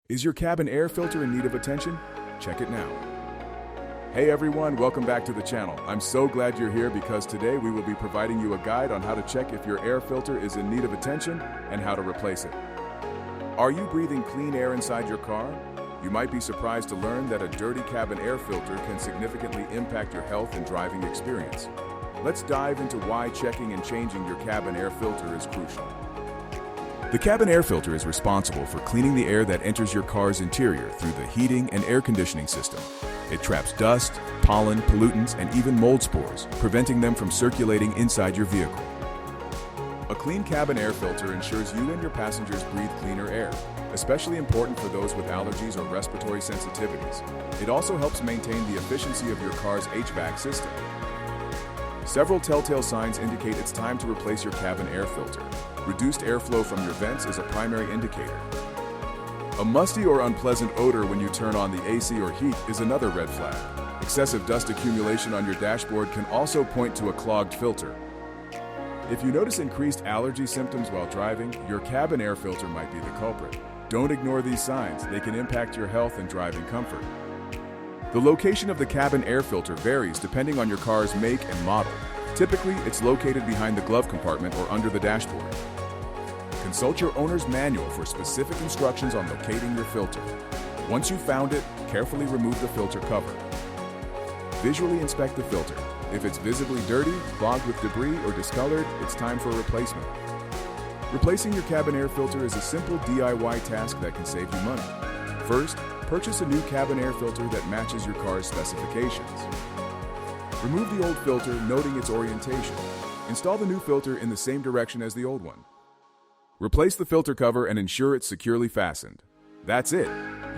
Is your cabin air filter in need of attention? Check it now. Hey everyone, welcome back to the channel. I'm so glad you're here because today we will be providing you a guide on how to check if your air filter is in need of attention and how to replace it. Are you breathing clean air inside your car? You might be surprised to learn that a dirty cabin air filter can significantly impact your health and driving experience. Let's dive into why checking and changing your cabin air filter is crucial. The cabin air filter is responsible for cleaning the air that enters your car's interior through the heating and air conditioning system. It traps dust, pollen, pollutants, and even mold spores, preventing them from circulating inside your vehicle. A clean cabin air filter ensures you and your passengers breathe cleaner air, especially important for those with allergies or respiratory sensitivities. It also helps maintain the efficiency of your car's HVAC system. Several telltale signs indicate it's time to replace your cabin air filter. Reduced airflow from your vents is a primary indicator. A musty or unpleasant odor when you turn on the AC or heat is another red flag. Excessive dust accumulation on your dashboard can also point to a clogged filter. If you notice increased allergy symptoms while driving, your cabin air filter might be the culprit. Don't ignore these signs. They can impact your health and driving comfort. The location of the cabin air filter varies depending on your car's make and model. Typically, it's located behind the glove compartment or under the dashboard. Consult your owner's manual for specific instructions on locating your filter. Once you've found it, carefully remove the filter cover. Visually inspect the filter. If it's visibly dirty, clogged with debris, or discolored, it's time for a replacement. Replacing your cabin air filter is a simple DIY task that can save you money. First, purchase a new cabin air filter that matches your car's specifications. Remove the old filter, noting its orientation. Install the new filter in the same direction as the old one. Replace the filter cover and ensure it's securely fastened. That's it.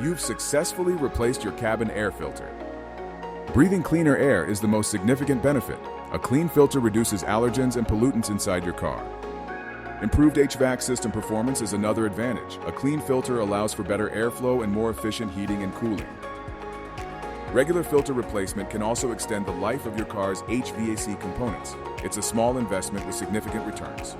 You've successfully replaced your cabin air filter. Breathing cleaner air is the most significant benefit. A clean filter reduces allergens and pollutants inside your car. Improved HVAC system performance is another advantage. A clean filter allows for better airflow and more efficient heating and cooling. Regular filter replacement can also extend the life of your car's HVAC components. It's a small investment with significant returns.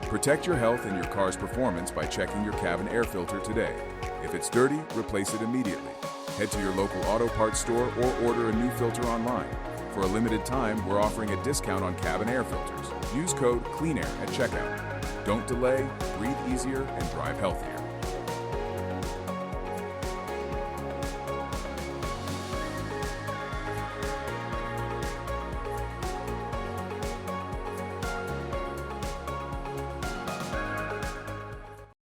Protect your health and your car's performance by checking your cabin air filter today. If it's dirty, replace it immediately. Head to your local auto parts store or order a new filter online. For a limited time, we're offering a discount on cabin air filters. Use code CLEANAIR at checkout. Don't delay, breathe easier, and drive healthier.